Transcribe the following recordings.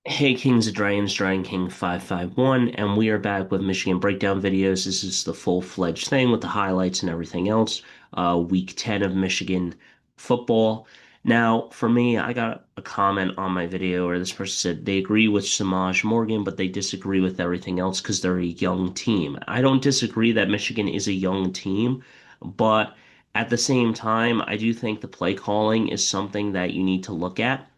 Hey Kings of Dragons, Dragon King 551, and we are back with Michigan Breakdown videos. This is the full-fledged thing with the highlights and everything else. Week 10 of Michigan football. Now, for me, I got a comment on my video where this person said they agree with Samaj Morgan, but they disagree with everything else because they're a young team. I don't disagree that Michigan is a young team, but at the same time, I do think the play calling is something that you need to look at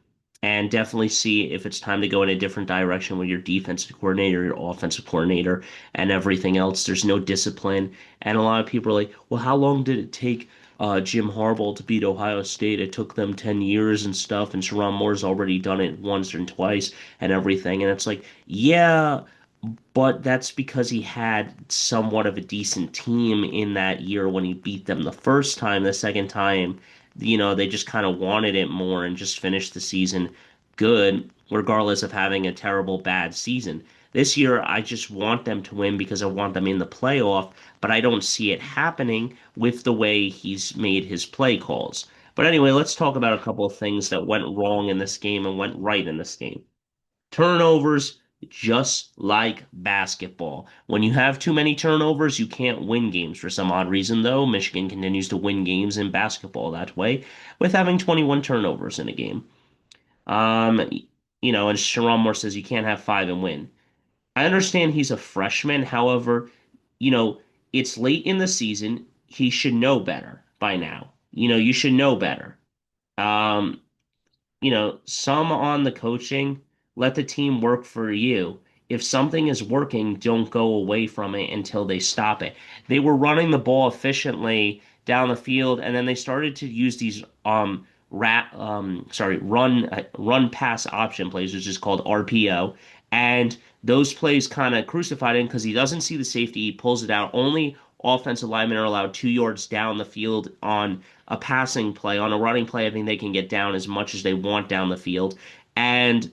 and definitely see if it's time to go in a different direction with your defensive coordinator, your offensive coordinator, and everything else. There's no discipline. And a lot of people are like, well, how long did it take Jim Harbaugh to beat Ohio State? It took them 10 years and stuff, and Sharon Moore's already done it once and twice and everything. And it's like, yeah, but that's because he had somewhat of a decent team in that year when he beat them the first time. The second time, they just kind of wanted it more and just finished the season good, regardless of having a terrible bad season. This year, I just want them to win because I want them in the playoff, but I don't see it happening with the way he's made his play calls. But anyway, let's talk about a couple of things that went wrong in this game and went right in this game. Turnovers, just like basketball. When you have too many turnovers, you can't win games for some odd reason, though. Michigan continues to win games in basketball that way with having 21 turnovers in a game. Um, and Sharon Moore says you can't have five and win. I understand he's a freshman. However, you know, it's late in the season. He should know better by now. You should know better. Um, some on the coaching, let the team work for you. If something is working, don't go away from it until they stop it. They were running the ball efficiently down the field, and then they started to use these run pass option plays, which is called RPO, and those plays kind of crucified him because he doesn't see the safety, he pulls it out. Only offensive linemen are allowed 2 yards down the field on a passing play. On a running play, I think they can get down as much as they want down the field. And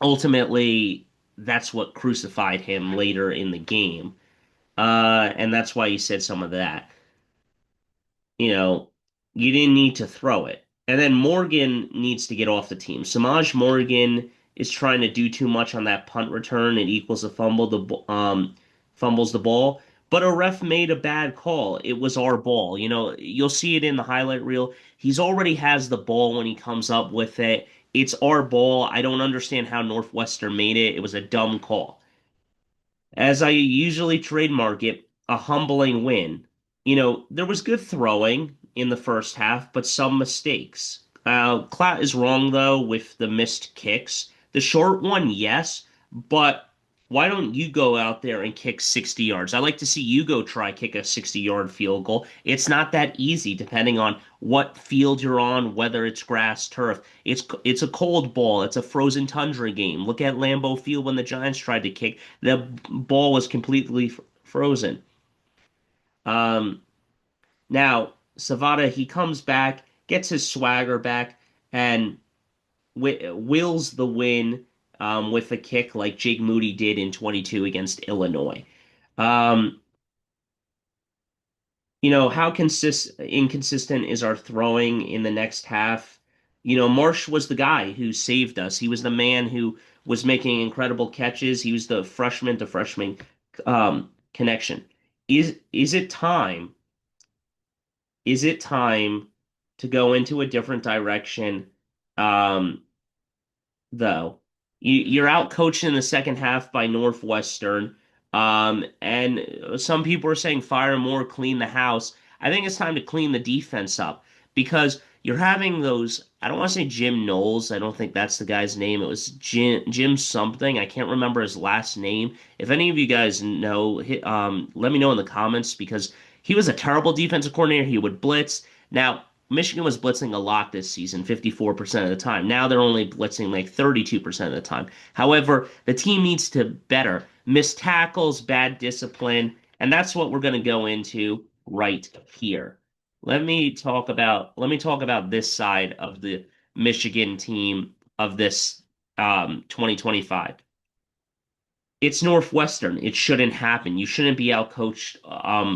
ultimately, that's what crucified him later in the game. And that's why he said some of that. You know, you didn't need to throw it. And then Morgan needs to get off the team. Samaj Morgan is trying to do too much on that punt return. It equals a fumble. Fumbles the ball. But a ref made a bad call. It was our ball. You'll see it in the highlight reel. He's already has the ball when he comes up with it. It's our ball. I don't understand how Northwestern made it. It was a dumb call. As I usually trademark it, a humbling win. There was good throwing in the first half, but some mistakes. Klatt is wrong, though, with the missed kicks. The short one, yes, but why don't you go out there and kick 60 yards? I like to see you go try kick a 60-yard field goal. It's not that easy, depending on what field you're on, whether it's grass, turf. It's a cold ball. It's a frozen tundra game. Look at Lambeau Field when the Giants tried to kick. The ball was completely frozen. Um, Now, Savada, he comes back, gets his swagger back, and wills the win with a kick like Jake Moody did in 22 against Illinois. Um, how inconsistent is our throwing in the next half? Marsh was the guy who saved us. He was the man who was making incredible catches. He was the freshman to freshman connection. Is it time? Is it time to go into a different direction? Um, though you're out coached in the second half by Northwestern, and some people are saying fire more, clean the house. I think it's time to clean the defense up because you're having those. I don't want to say Jim Knowles. I don't think that's the guy's name. It was Jim something. I can't remember his last name. If any of you guys know, let me know in the comments because he was a terrible defensive coordinator. He would blitz. Now, Michigan was blitzing a lot this season, 54% of the time. Now they're only blitzing like 32% of the time. However, the team needs to better. Missed tackles, bad discipline, and that's what we're going to go into right here. Let me talk about this side of the Michigan team of this 2025. It's Northwestern. It shouldn't happen. You shouldn't be outcoached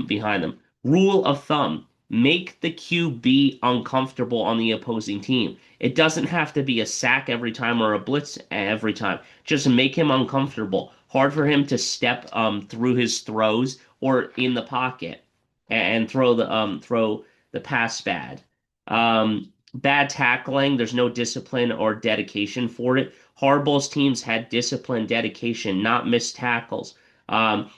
behind them. Rule of thumb. Make the QB uncomfortable on the opposing team. It doesn't have to be a sack every time or a blitz every time. Just make him uncomfortable. Hard for him to step through his throws or in the pocket and throw the pass bad. Bad tackling, there's no discipline or dedication for it. Harbaugh's teams had discipline, dedication, not missed tackles. Um,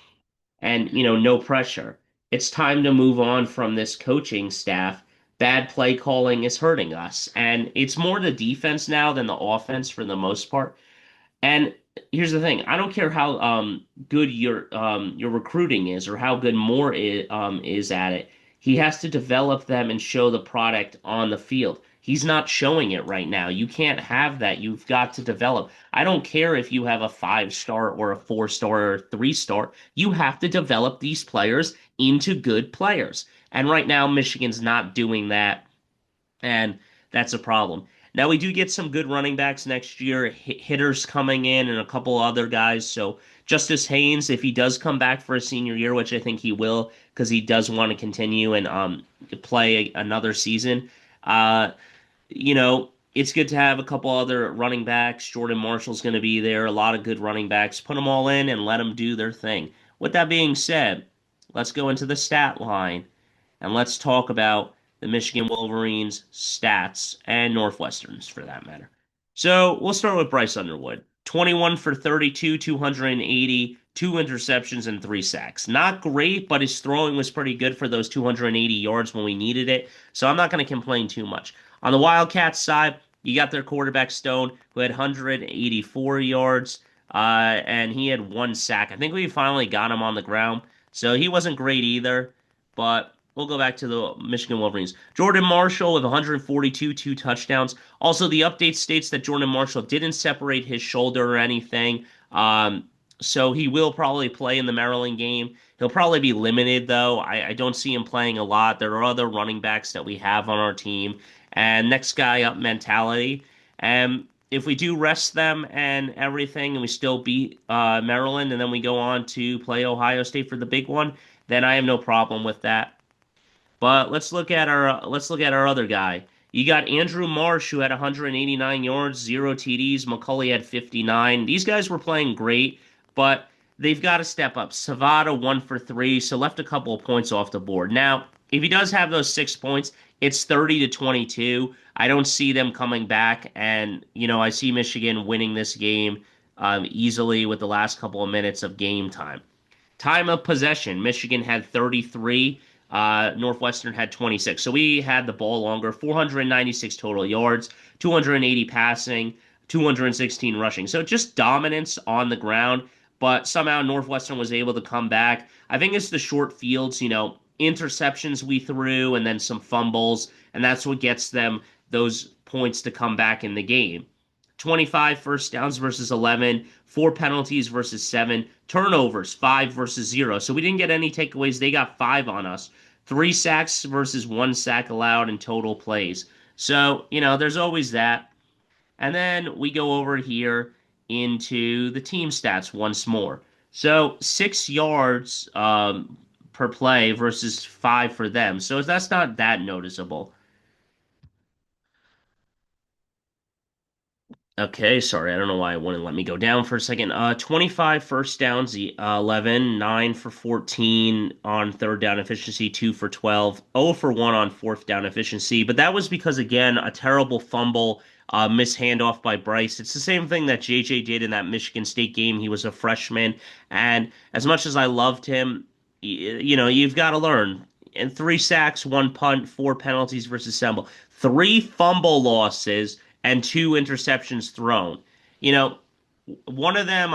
and no pressure. It's time to move on from this coaching staff. Bad play calling is hurting us, and it's more the defense now than the offense for the most part. And here's the thing: I don't care how good your recruiting is or how good Moore is at it. He has to develop them and show the product on the field. He's not showing it right now. You can't have that. You've got to develop. I don't care if you have a 5-star or a 4-star or a 3-star. You have to develop these players into good players. And right now, Michigan's not doing that, and that's a problem. Now we do get some good running backs next year, hitters coming in, and a couple other guys. So Justice Haynes, if he does come back for a senior year, which I think he will, because he does want to continue and play another season. Uh, it's good to have a couple other running backs. Jordan Marshall's going to be there. A lot of good running backs. Put them all in and let them do their thing. With that being said, let's go into the stat line and let's talk about the Michigan Wolverines stats and Northwestern's for that matter. So we'll start with Bryce Underwood. 21 for 32, 280, two interceptions, and three sacks. Not great, but his throwing was pretty good for those 280 yards when we needed it. So I'm not going to complain too much. On the Wildcats side, you got their quarterback Stone, who had 184 yards, and he had one sack. I think we finally got him on the ground. So he wasn't great either, but we'll go back to the Michigan Wolverines. Jordan Marshall with 142, two touchdowns. Also, the update states that Jordan Marshall didn't separate his shoulder or anything. So he will probably play in the Maryland game. He'll probably be limited, though. I don't see him playing a lot. There are other running backs that we have on our team. And next guy up mentality. And if we do rest them and everything, and we still beat Maryland, and then we go on to play Ohio State for the big one, then I have no problem with that. But let's look at our other guy. You got Andrew Marsh who had 189 yards, zero TDs. McCulley had 59. These guys were playing great, but they've got to step up. Savada 1 for 3, so left a couple of points off the board. Now, if he does have those 6 points, it's 30-22. I don't see them coming back, and I see Michigan winning this game easily with the last couple of minutes of game time. Time of possession, Michigan had 33. Northwestern had 26. So we had the ball longer, 496 total yards, 280 passing, 216 rushing. So just dominance on the ground, but somehow Northwestern was able to come back. I think it's the short fields, interceptions we threw and then some fumbles, and that's what gets them those points to come back in the game. 25 first downs versus 11, four penalties versus seven, turnovers 5 versus 0. So we didn't get any takeaways. They got 5 on us. 3 sacks versus 1 sack allowed in total plays. So, there's always that. And then we go over here into the team stats once more. So 6 yards per play versus 5 for them. So that's not that noticeable. Okay, sorry. I don't know why it wouldn't let me go down for a second. 25 first downs, 11, 9 for 14 on third down efficiency, 2 for 12, 0 for 1 on fourth down efficiency. But that was because, again, a terrible fumble, miss handoff by Bryce. It's the same thing that JJ did in that Michigan State game. He was a freshman. And as much as I loved him, you've got to learn. And 3 sacks, 1 punt, 4 penalties versus Semble. 3 fumble losses and 2 interceptions thrown. You know, one of them,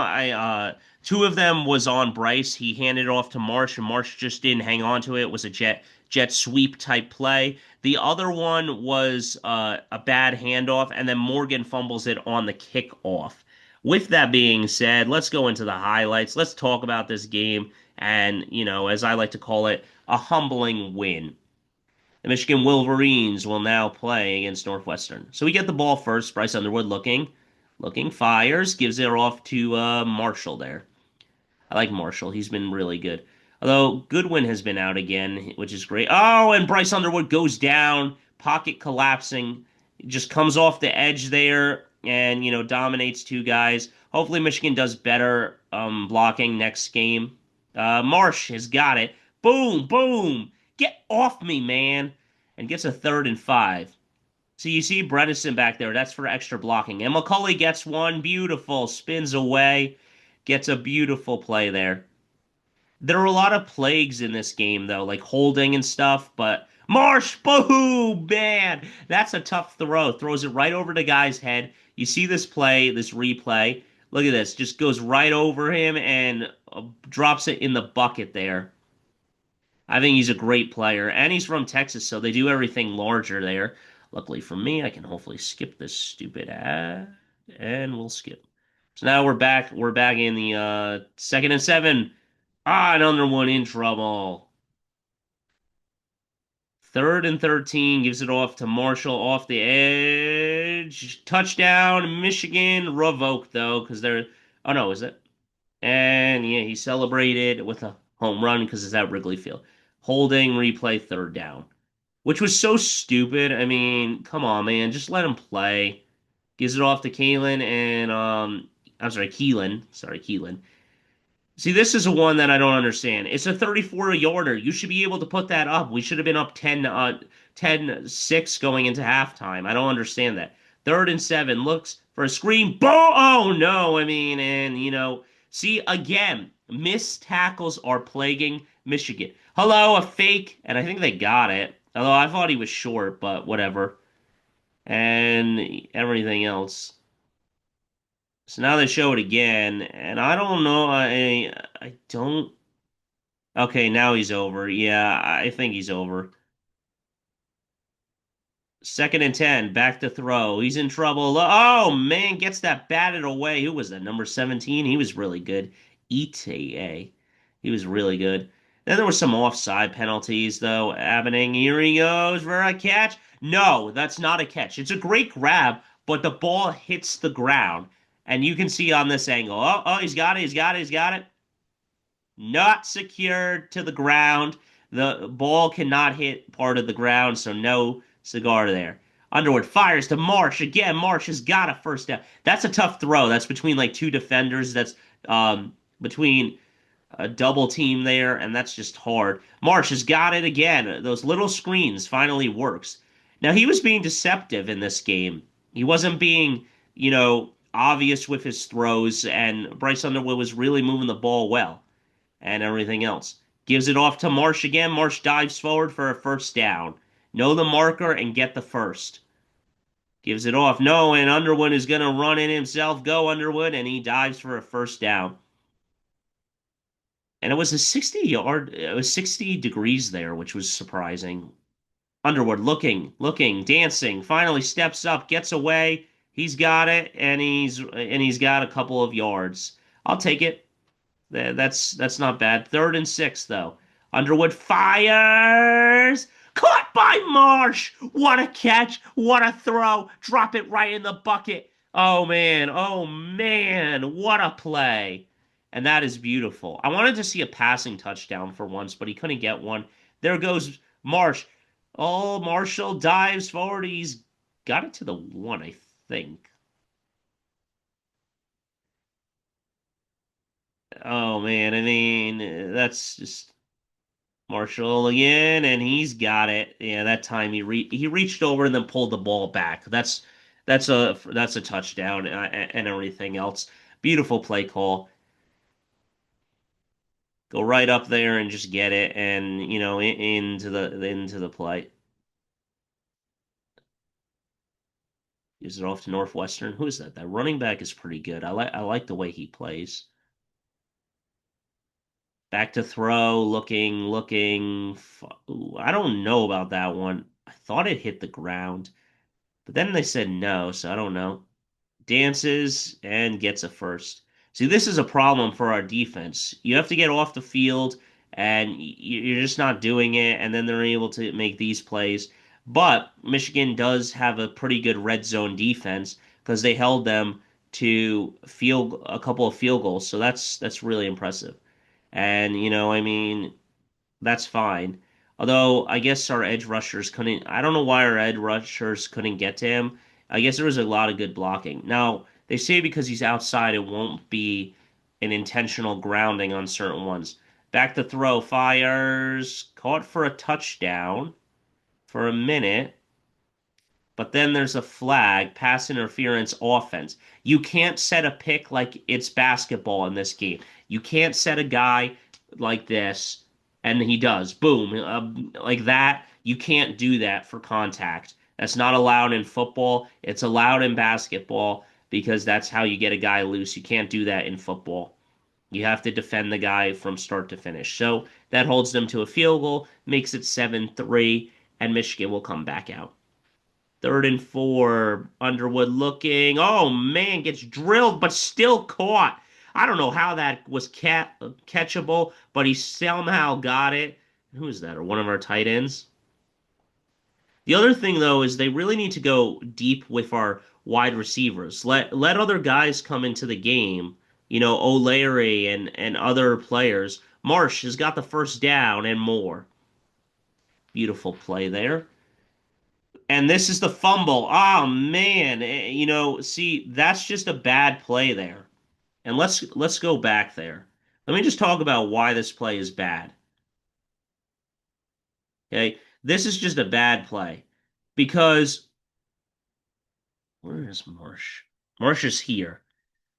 two of them was on Bryce. He handed it off to Marsh, and Marsh just didn't hang on to it. It was a jet sweep type play. The other one was a bad handoff, and then Morgan fumbles it on the kickoff. With that being said, let's go into the highlights. Let's talk about this game, and as I like to call it, a humbling win. The Michigan Wolverines will now play against Northwestern. So we get the ball first. Bryce Underwood looking, fires, gives it off to Marshall there. I like Marshall. He's been really good. Although Goodwin has been out again, which is great. Oh, and Bryce Underwood goes down, pocket collapsing, just comes off the edge there and, dominates two guys. Hopefully Michigan does better blocking next game. Marsh has got it. Boom, boom. Get off me, man. And gets a 3rd and 5. So you see Bredesen back there. That's for extra blocking. And McCulley gets one. Beautiful. Spins away. Gets a beautiful play there. There are a lot of plagues in this game, though, like holding and stuff, but Marsh, boom, man, that's a tough throw. Throws it right over the guy's head. You see this play, this replay. Look at this, just goes right over him and drops it in the bucket there. I think he's a great player, and he's from Texas, so they do everything larger there. Luckily for me, I can hopefully skip this stupid ad, and we'll skip. So now we're back. We're back in the 2nd and 7. Ah, another one in trouble. 3rd and 13 gives it off to Marshall off the edge. Touchdown, Michigan. Revoked though, because they're. Oh no, is it? And yeah, he celebrated with a home run because it's at Wrigley Field. Holding replay 3rd down, which was so stupid. I mean, come on, man, just let him play. Gives it off to Kalen and I'm sorry, Keelan. Sorry, Keelan. See, this is a one that I don't understand. It's a 34-yarder. You should be able to put that up. We should have been up 10-6 going into halftime. I don't understand that. 3rd and 7 looks for a screen. Oh no. I mean, and see again, missed tackles are plaguing Michigan. Hello, a fake, and I think they got it. Although I thought he was short, but whatever. And everything else. So now they show it again, and I don't know. I don't. Okay, now he's over. Yeah, I think he's over. 2nd and 10, back to throw. He's in trouble. Oh man, gets that batted away. Who was that? Number 17. He was really good. ETA. He was really good. Then there were some offside penalties though happening. Here he goes for a catch. No, that's not a catch. It's a great grab, but the ball hits the ground. And you can see on this angle. Oh, he's got it, he's got it, he's got it. Not secured to the ground. The ball cannot hit part of the ground, so no cigar there. Underwood fires to Marsh. Again, Marsh has got a 1st down. That's a tough throw. That's between like two defenders. That's between a double team there, and that's just hard. Marsh has got it again. Those little screens finally works. Now he was being deceptive in this game. He wasn't being, obvious with his throws, and Bryce Underwood was really moving the ball well and everything else. Gives it off to Marsh again. Marsh dives forward for a 1st down. Know the marker and get the first. Gives it off. No, and Underwood is going to run in himself. Go, Underwood. And he dives for a 1st down. And it was a 60-yard, it was 60 degrees there, which was surprising. Underwood looking, dancing, finally steps up, gets away. He's got it, and he's got a couple of yards. I'll take it. That's not bad. 3rd and 6 though. Underwood fires. Caught by Marsh. What a catch. What a throw. Drop it right in the bucket. Oh man. Oh man. What a play. And that is beautiful. I wanted to see a passing touchdown for once, but he couldn't get one. There goes Marsh. Oh, Marshall dives forward. He's got it to the 1, I think. Oh man, I mean, that's just Marshall again, and he's got it. Yeah, that time he reached over and then pulled the ball back. That's a touchdown and everything else. Beautiful play call. Go right up there and just get it, and into the play. Gives it off to Northwestern. Who is that? That running back is pretty good. I like the way he plays. Back to throw, looking. Ooh, I don't know about that one. I thought it hit the ground, but then they said no, so I don't know. Dances and gets a first. See, this is a problem for our defense. You have to get off the field, and you're just not doing it, and then they're able to make these plays. But Michigan does have a pretty good red zone defense because they held them to field a couple of field goals, so that's really impressive. And, I mean, that's fine. Although I guess our edge rushers couldn't, I don't know why our edge rushers couldn't get to him. I guess there was a lot of good blocking. Now, they say because he's outside, it won't be an intentional grounding on certain ones. Back to throw, fires, caught for a touchdown for a minute, but then there's a flag, pass interference, offense. You can't set a pick like it's basketball in this game. You can't set a guy like this, and he does. Boom. Like that. You can't do that for contact. That's not allowed in football. It's allowed in basketball because that's how you get a guy loose. You can't do that in football. You have to defend the guy from start to finish. So that holds them to a field goal, makes it 7-3, and Michigan will come back out. 3rd and 4, Underwood looking. Oh man, gets drilled but still caught. I don't know how that was catchable, but he somehow got it. Who is that? Or one of our tight ends? The other thing though is they really need to go deep with our wide receivers. Let other guys come into the game. O'Leary and other players. Marsh has got the first down and more. Beautiful play there. And this is the fumble. Oh man, see, that's just a bad play there. And let's go back there. Let me just talk about why this play is bad. Okay? This is just a bad play because where is Marsh? Marsh is here.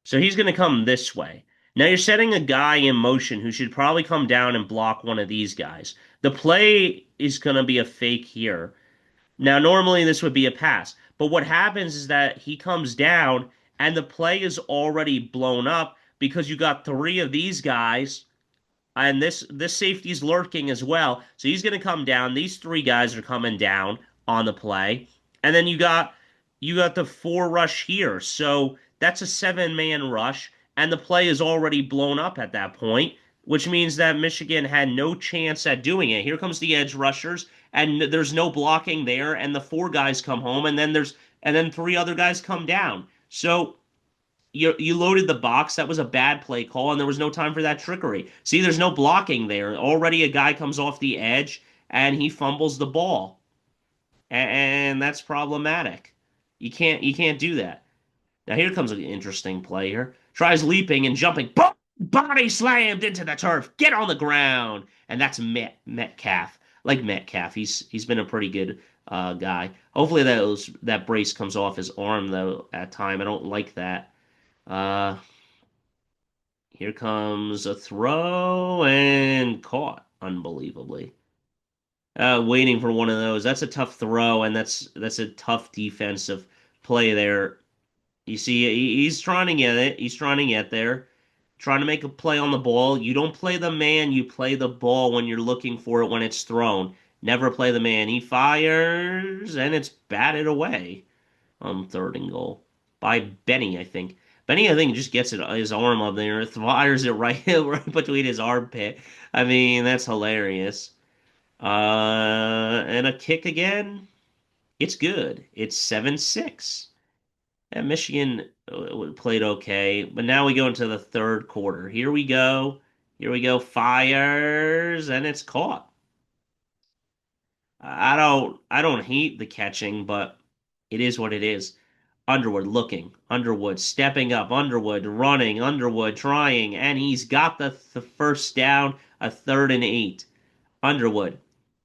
So he's going to come this way. Now you're setting a guy in motion who should probably come down and block one of these guys. The play is going to be a fake here. Now, normally this would be a pass, but what happens is that he comes down and the play is already blown up because you got three of these guys, and this safety's lurking as well. So he's going to come down. These three guys are coming down on the play, and then you got the four rush here. So that's a 7-man rush, and the play is already blown up at that point, which means that Michigan had no chance at doing it. Here comes the edge rushers, and there's no blocking there, and the four guys come home, and then three other guys come down. So you loaded the box. That was a bad play call, and there was no time for that trickery. See, there's no blocking there. Already a guy comes off the edge and he fumbles the ball, and that's problematic. You can't do that. Now here comes an interesting play here. Tries leaping and jumping. Boom! Body slammed into the turf. Get on the ground, and that's Metcalf. Like Metcalf, he's been a pretty good guy. Hopefully that brace comes off his arm though at time. I don't like that. Uh, Here comes a throw and caught, unbelievably. Waiting for one of those. That's a tough throw, and that's a tough defensive play there. You see, he's trying to get it. He's trying to get there, trying to make a play on the ball. You don't play the man, you play the ball when you're looking for it when it's thrown. Never play the man. He fires, and it's batted away on 3rd and goal by Benny, I think. Benny, I think, just gets his arm up there, fires it right, right between his armpit. I mean, that's hilarious. And a kick again. It's good. It's 7-6. And Michigan played okay, but now we go into the third quarter. Here we go. Here we go. Fires, and it's caught. I don't hate the catching, but it is what it is. Underwood looking, Underwood stepping up, Underwood running, Underwood trying, and he's got the first down, a 3rd and 8. Underwood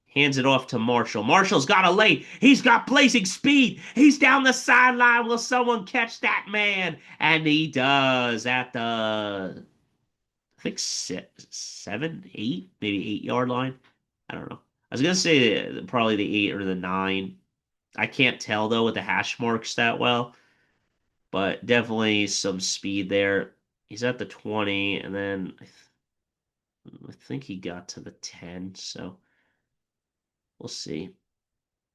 hands it off to Marshall. Marshall's got a lane. He's got blazing speed. He's down the sideline. Will someone catch that man? And he does at the, I think, 7, 8, maybe 8-yard line. I don't know. I was gonna say probably the 8 or the 9. I can't tell though with the hash marks that well, but definitely some speed there. He's at the 20, and then I think he got to the 10, so we'll see.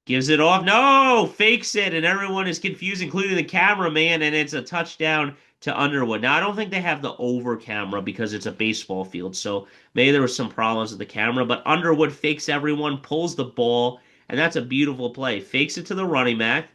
Gives it off. No! Fakes it, and everyone is confused, including the cameraman, and it's a touchdown to Underwood. Now, I don't think they have the over camera because it's a baseball field, so maybe there was some problems with the camera, but Underwood fakes everyone, pulls the ball, and that's a beautiful play. Fakes it to the running back.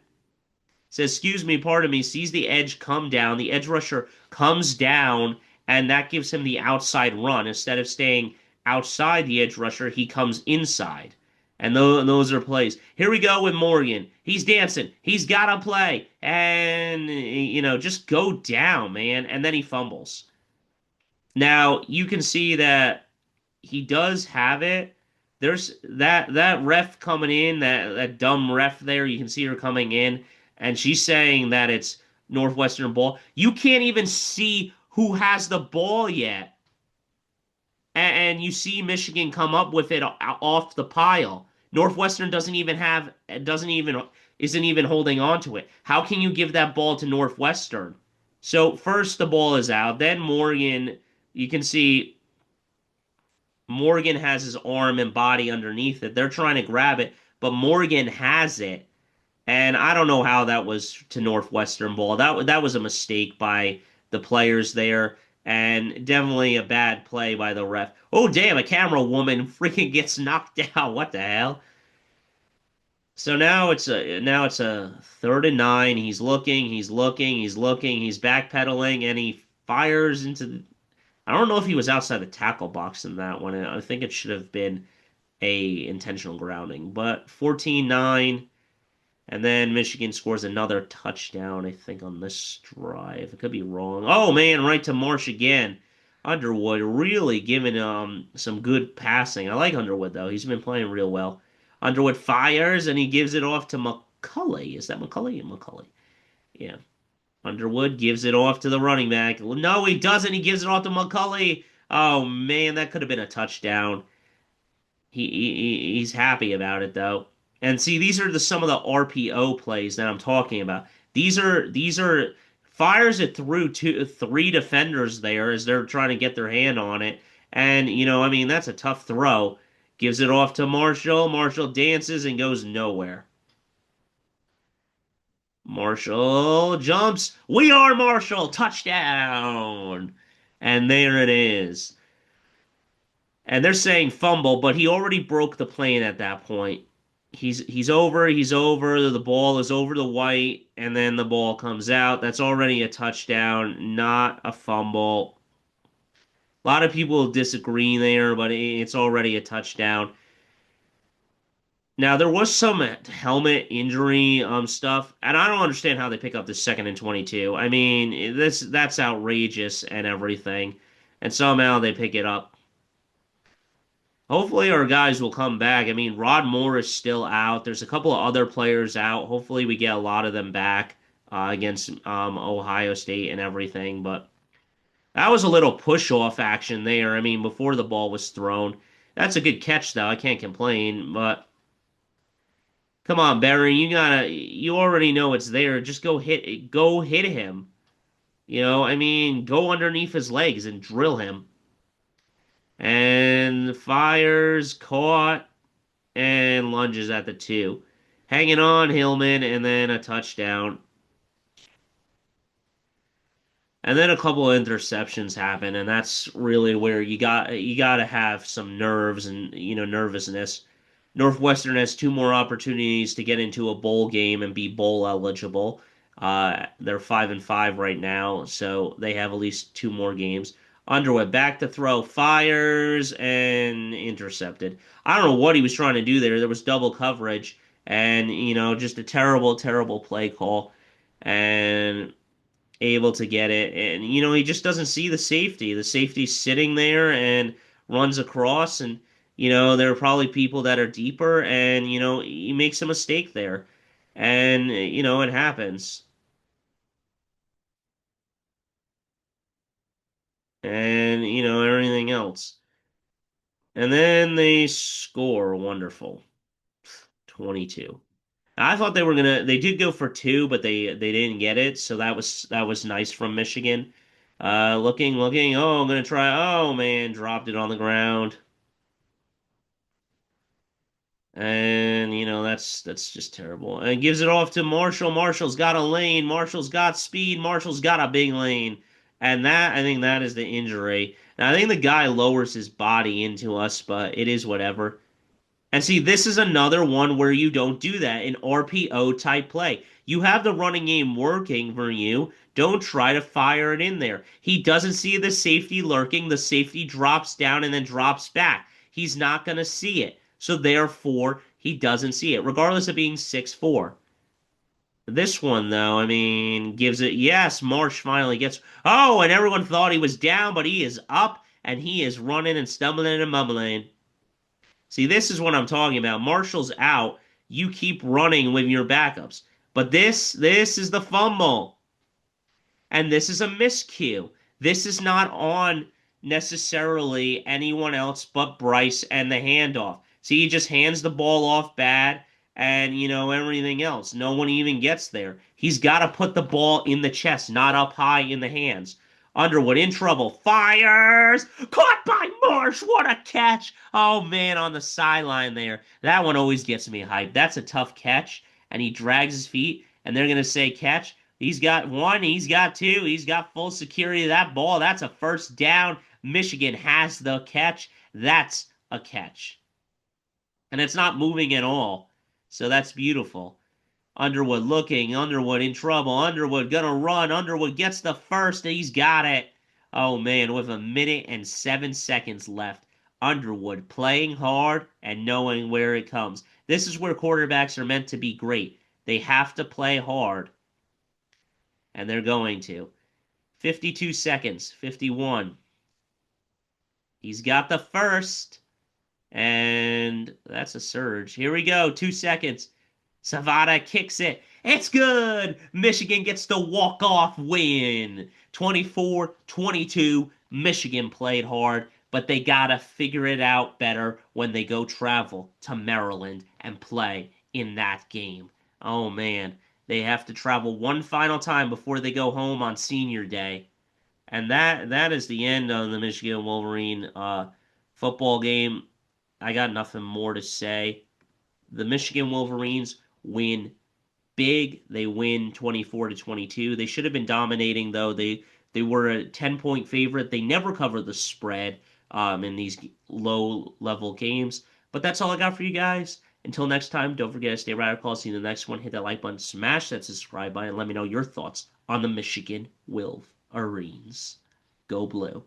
Says, excuse me, pardon me, sees the edge come down. The edge rusher comes down and that gives him the outside run. Instead of staying outside the edge rusher, he comes inside. And those are plays. Here we go with Morgan. He's dancing. He's got to play. And, just go down, man. And then he fumbles. Now, you can see that he does have it. There's that ref coming in, that dumb ref there. You can see her coming in, and she's saying that it's Northwestern ball. You can't even see who has the ball yet, and you see Michigan come up with it off the pile. Northwestern isn't even holding on to it. How can you give that ball to Northwestern? So first the ball is out, then Morgan. You can see Morgan has his arm and body underneath it. They're trying to grab it, but Morgan has it. And I don't know how that was to Northwestern ball. That was a mistake by the players there, and definitely a bad play by the ref. Oh damn, a camera woman freaking gets knocked out. What the hell? So now it's a 3rd and 9. He's backpedaling, and he fires into. I don't know if he was outside the tackle box in that one. I think it should have been a intentional grounding. But 14-9, and then Michigan scores another touchdown, I think, on this drive. I could be wrong. Oh man, right to Marsh again. Underwood really giving some good passing. I like Underwood though. He's been playing real well. Underwood fires and he gives it off to McCulley. Is that McCulley? McCulley. Yeah. Underwood gives it off to the running back. No, he doesn't. He gives it off to McCulley. Oh man, that could have been a touchdown. He's happy about it though. And see, these are some of the RPO plays that I'm talking about. These are fires it through three defenders there as they're trying to get their hand on it. And I mean, that's a tough throw. Gives it off to Marshall. Marshall dances and goes nowhere. Marshall jumps. We are Marshall. Touchdown. And there it is. And they're saying fumble, but he already broke the plane at that point. He's over. The ball is over the white, and then the ball comes out. That's already a touchdown, not a fumble. A lot of people disagree there, but it's already a touchdown. Now there was some helmet injury stuff, and I don't understand how they pick up the 2nd and 22. I mean, that's outrageous and everything, and somehow they pick it up. Hopefully our guys will come back. I mean, Rod Moore is still out. There's a couple of other players out. Hopefully we get a lot of them back against Ohio State and everything. But that was a little push-off action there. I mean, before the ball was thrown. That's a good catch, though. I can't complain. But come on, Barry, you already know it's there. Just go hit him. I mean, go underneath his legs and drill him. And fires, caught, and lunges at the 2. Hanging on, Hillman, and then a touchdown. And then a couple of interceptions happen, and that's really where you got to have some nerves and nervousness. Northwestern has 2 more opportunities to get into a bowl game and be bowl eligible. They're 5-5 right now, so they have at least 2 more games. Underwood back to throw, fires and intercepted. I don't know what he was trying to do there. There was double coverage, and just a terrible, terrible play call, and able to get it. And he just doesn't see the safety. The safety's sitting there and runs across, and there are probably people that are deeper, and he makes a mistake there, and it happens. And everything else. And then they score. Wonderful. 22. I thought they did go for 2, but they didn't get it, so that was nice from Michigan. Looking. Oh, I'm gonna try. Oh man, dropped it on the ground. And that's just terrible. And gives it off to Marshall. Marshall's got a lane. Marshall's got speed. Marshall's got a big lane. And I think that is the injury. Now I think the guy lowers his body into us, but it is whatever. And see, this is another one where you don't do that, an RPO type play. You have the running game working for you. Don't try to fire it in there. He doesn't see the safety lurking. The safety drops down and then drops back. He's not going to see it. So therefore, he doesn't see it, regardless of being 6'4". This one, though, I mean, gives it. Yes, Marsh finally gets. Oh, and everyone thought he was down, but he is up and he is running and stumbling and mumbling. See, this is what I'm talking about. Marshall's out. You keep running with your backups. But this is the fumble. And this is a miscue. This is not on necessarily anyone else but Bryce and the handoff. See, he just hands the ball off bad and, everything else. No one even gets there. He's got to put the ball in the chest, not up high in the hands. Underwood in trouble. Fires! Caught by Marsh! What a catch! Oh, man, on the sideline there. That one always gets me hyped. That's a tough catch. And he drags his feet, and they're going to say catch. He's got one, he's got two, he's got full security of that ball. That's a first down. Michigan has the catch. That's a catch. And it's not moving at all. So that's beautiful. Underwood looking, Underwood in trouble. Underwood gonna run. Underwood gets the first, and he's got it. Oh man, with 1 minute and 7 seconds left. Underwood playing hard and knowing where it comes. This is where quarterbacks are meant to be great. They have to play hard and they're going to. 52 seconds, 51. He's got the first, and that's a surge. Here we go, 2 seconds. Savada kicks it. It's good. Michigan gets the walk-off win. 24-22. Michigan played hard, but they got to figure it out better when they go travel to Maryland and play in that game. Oh, man. They have to travel one final time before they go home on senior day. And that is the end of the Michigan Wolverine football game. I got nothing more to say. The Michigan Wolverines win big. They win 24-22. They should have been dominating though. They were a 10-point favorite. They never cover the spread in these low level games. But that's all I got for you guys. Until next time, don't forget to stay radical. See you in the next one. Hit that like button, smash that subscribe button, and let me know your thoughts on the Michigan Wolverines. Go Blue.